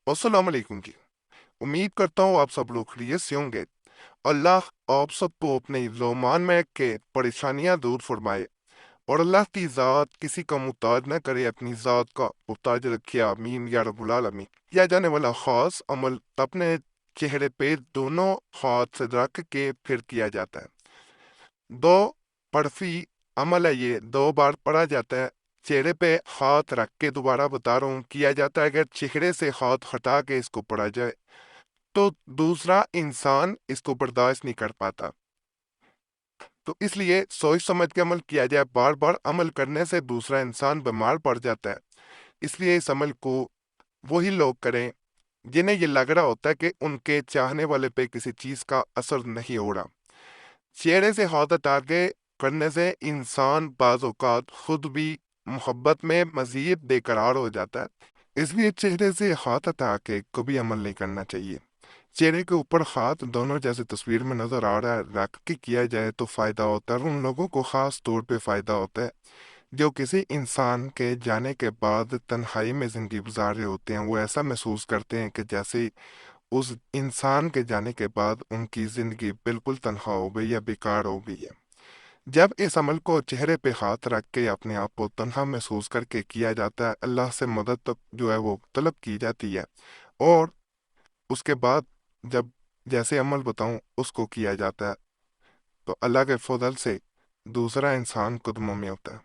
अस्सलाम वालेकुम जी। उम्मीद करता हूँ आप सब लोग खैरियत से होंगे। अल्लाह आप सबको अपने ईमान में के परेशानियां दूर फरमाए और अल्लाह की ज़ात किसी का मुहताज न करे, अपनी ज़ात का मुहताज रखे, आमीन या रब्बुल आलमीन। किया जाने वाला ख़ास अमल अपने चेहरे पे दोनों हाथ से रख के फिर किया जाता है। दो बर्फी अमल है, ये 2 बार पढ़ा जाता है। चेहरे पे हाथ रख के, दोबारा बता रहा हूँ, किया जाता है। अगर चेहरे से हाथ हटा के इसको पढ़ा जाए तो दूसरा इंसान इसको बर्दाश्त नहीं कर पाता, तो इसलिए सोच समझ के अमल किया जाए। बार बार अमल करने से दूसरा इंसान बीमार पड़ जाता है, इसलिए इस अमल को वही लोग करें जिन्हें ये लग रहा होता है कि उनके चाहने वाले पे किसी चीज का असर नहीं हो रहा। चेहरे से हाथ हटा के करने से इंसान बाज औक़ात खुद भी मोहब्बत में मजीद बेकरार हो जाता है, इसलिए चेहरे से हाथ हटा के कभी अमल नहीं करना चाहिए। चेहरे के ऊपर हाथ दोनों जैसे तस्वीर में नजर आ रहा है रख के किया जाए तो फायदा होता है, और उन लोगों को खास तौर पे फायदा होता है जो किसी इंसान के जाने के बाद तन्हाई में जिंदगी गुजार रहे होते हैं। वो ऐसा महसूस करते हैं कि जैसे उस इंसान के जाने के बाद उनकी जिंदगी बिल्कुल तन्हा हो गई या बेकार हो गई है। जब इस अमल को चेहरे पे हाथ रख के अपने आप को तन्हा महसूस करके किया जाता है, अल्लाह से मदद तक जो है वो तलब की जाती है, और उसके बाद जब जैसे अमल बताऊं उसको किया जाता है तो अल्लाह के फजल से दूसरा इंसान कदमों में होता है।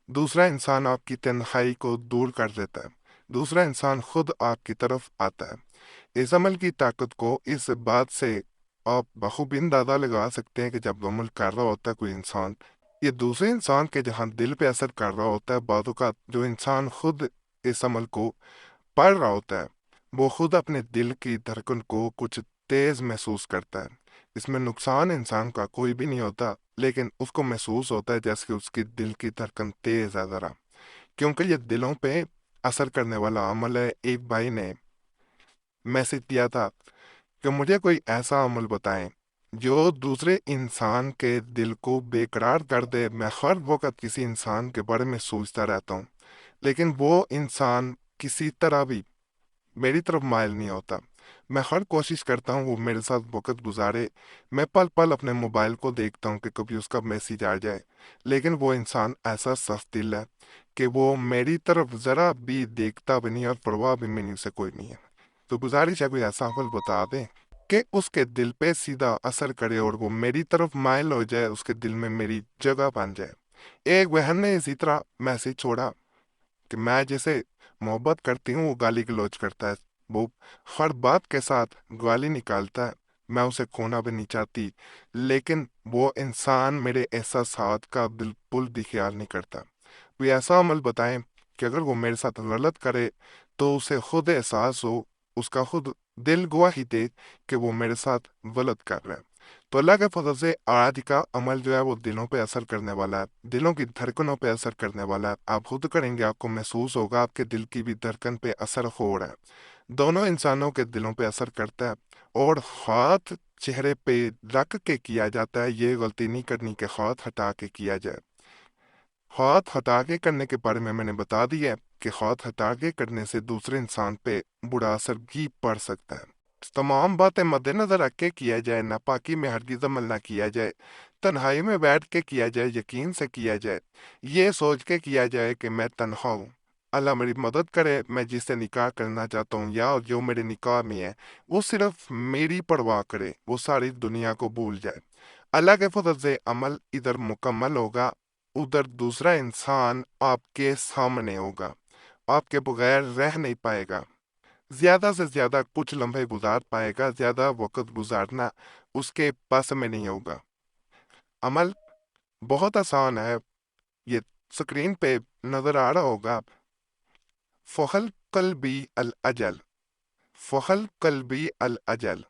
दूसरा इंसान आपकी तन्हाई को दूर कर देता है, दूसरा इंसान खुद आपकी तरफ आता है। इस अमल की ताकत को इस बात से आप बखूबी अंदाजा लगा सकते हैं कि जब अमल कर रहा होता है कोई इंसान, ये दूसरे इंसान के जहाँ दिल पे असर कर रहा होता है। बातों का जो इंसान खुद इस अमल को पढ़ रहा होता है वो खुद अपने दिल की धड़कन को कुछ तेज महसूस करता है। इसमें नुकसान इंसान का कोई भी नहीं होता, लेकिन उसको महसूस होता है जैसे कि उसकी दिल की धड़कन तेज है जरा, क्योंकि ये दिलों पे असर करने वाला अमल है। एक भाई ने मैसेज दिया था कि मुझे कोई ऐसा अमल बताएं जो दूसरे इंसान के दिल को बेकरार कर दे। मैं हर वक्त किसी इंसान के बारे में सोचता रहता हूँ, लेकिन वो इंसान किसी तरह भी मेरी तरफ माइल नहीं होता। मैं हर कोशिश करता हूँ वो मेरे साथ वक्त गुजारे। मैं पल पल अपने मोबाइल को देखता हूँ कि कभी उसका मैसेज आ जाए, लेकिन वो इंसान ऐसा सख्त दिल है कि वो मेरी तरफ जरा भी देखता भी नहीं और परवाह भी मेरी से कोई नहीं है। तो गुजारिश है कोई ऐसा अमल बता दें कि उसके दिल पे सीधा असर करे और वो मेरी तरफ माइल हो जाए, उसके दिल में मेरी जगह बन जाए। एक बहन ने इसी तरह मैसेज छोड़ा कि मैं जैसे मोहब्बत करती हूँ वो गाली गलौज करता है, वो हर बात के साथ गाली निकालता है। मैं उसे खोना भी नहीं चाहती, लेकिन वो इंसान मेरे एहसासात का बिल्कुल भी ख्याल नहीं करता। कोई ऐसा अमल बताएं कि अगर वो मेरे साथ गलत करे तो उसे खुद एहसास हो, उसका खुद दिल गवाही दे कि वो मेरे साथ गलत कर रहा है। तो अल्लाह के फजल से आज का अमल जो है वो दिलों पे असर करने वाला है, दिलों की धड़कनों पे असर करने वाला है। आप खुद करेंगे आपको महसूस होगा आपके दिल की भी धड़कन पे असर हो रहा है। दोनों इंसानों के दिलों पे असर करता है, और हाथ चेहरे पे रख के किया जाता है। ये गलती नहीं करनी कि हाथ हटा के किया जाए। हाथ हटा के करने के बारे में मैंने बता दिया है कि हाथ हटा के करने से दूसरे इंसान पे बुरा असर भी पड़ सकता है। तमाम बातें मद्देनजर रख के किया जाए, नापाकी में हरगिज अमल ना किया जाए, तन्हाई में बैठ के किया जाए, यकीन से किया जाए, ये सोच के किया जाए कि मैं तन्हा हूँ, अल्लाह मेरी मदद करे, मैं जिससे निकाह करना चाहता हूँ या जो मेरे निकाह में है वो सिर्फ मेरी परवाह करे, वो सारी दुनिया को भूल जाए। अल्लाह के फजल से अमल इधर मुकम्मल होगा, उधर दूसरा इंसान आपके सामने होगा, आपके बगैर रह नहीं पाएगा, ज्यादा से ज्यादा कुछ लम्हे गुजार पाएगा, ज्यादा वक्त गुजारना उसके पास में नहीं होगा। अमल बहुत आसान है, ये स्क्रीन पे नजर आ रहा होगा। फहल कल्बी अल अजल, फहल कल्बी अल अजल,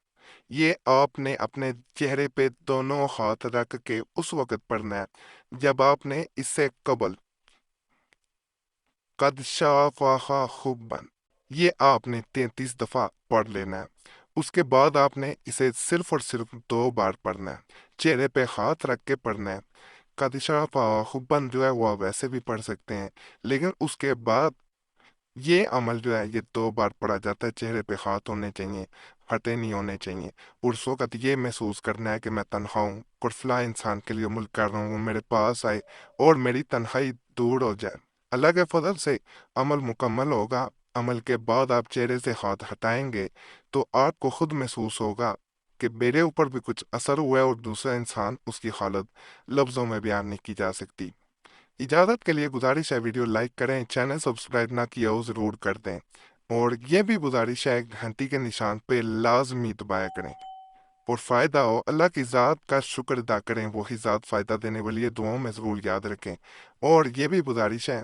ये आपने अपने चेहरे पे दोनों हाथ रख के उस वक्त पढ़ना है जब आपने इससे कबल कद शाफ़ा खुब्बन, ये आपने 33 दफा पढ़ लेना है। उसके बाद आपने इसे सिर्फ और सिर्फ 2 बार पढ़ना है, चेहरे पे हाथ रख के पढ़ना है। कद शाफ़ा खुब्बन जो है वो आप वैसे भी पढ़ सकते हैं, लेकिन उसके बाद یہ عمل جو ہے یہ 2 بار پڑھا جاتا ہے، چہرے پہ ہاتھ ہونے چاہیے، ہٹے نہیں ہونے چاہیے، اس وقت یہ محسوس کرنا ہے کہ میں تنہا ہوں، فلاں انسان کے لیے عمل کر رہا ہوں، وہ میرے پاس آئے اور میری تنہائی دور ہو جائے۔ اللہ کے فضل سے عمل مکمل ہوگا۔ عمل کے بعد آپ چہرے سے ہاتھ ہٹائیں گے تو آپ کو خود محسوس ہوگا کہ میرے اوپر بھی کچھ اثر ہوا ہے، اور دوسرا انسان اس کی حالت لفظوں میں بیان نہیں کی جا سکتی۔ اجازت کے لیے گزارش ہے ویڈیو لائک کریں، چینل سبسکرائب نہ کیا ہو ضرور کر دیں، اور یہ بھی گزارش ہے گھنٹی کے نشان پہ لازمی دبایا کریں، اور فائدہ ہو اللہ کی ذات کا شکر ادا کریں، وہی ذات فائدہ دینے والی ہے، دعاؤں میں ضرور یاد رکھیں۔ اور یہ بھی گزارش ہے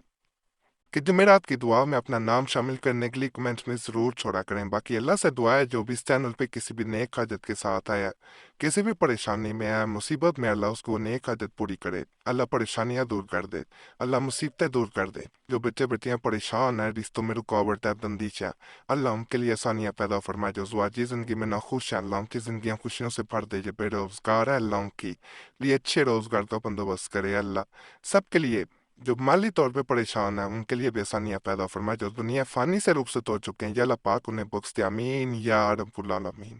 کہ جمعرات کی دعا میں اپنا نام شامل کرنے کے لیے کمنٹ میں ضرور چھوڑا کریں۔ باقی اللہ سے دعا ہے جو بھی اس چینل پہ کسی بھی نیک حاجت کے ساتھ آیا، کسی بھی پریشانی میں آیا، مصیبت میں، اللہ اس کو نیک حاجت پوری کرے، اللہ پریشانیاں دور کر دے، اللہ مصیبتیں دور کر دے۔ جو بچے بچیاں پریشان ہیں، رشتوں میں رکاوٹ ہے، بندش ہے، اللہ ان کے لیے آسانیاں پیدا فرمائے۔ جو زواجی زندگی میں ناخوش ہیں، اللہ ان کی زندگیاں خوشیوں سے بھر دے۔ جو بے روزگار ہے، اللہ ان کی لیے اچھے روزگار کا بندوبست کرے۔ اللہ سب کے لیے جو مالی طور پہ پریشان ہیں ان کے لیے بھی آسانیاں پیدا فرمائے۔ جو دنیا فانی سے رخصت ہو چکے ہیں، یا اللہ پاک انہیں بخش دے، آمین یا رب العالمین۔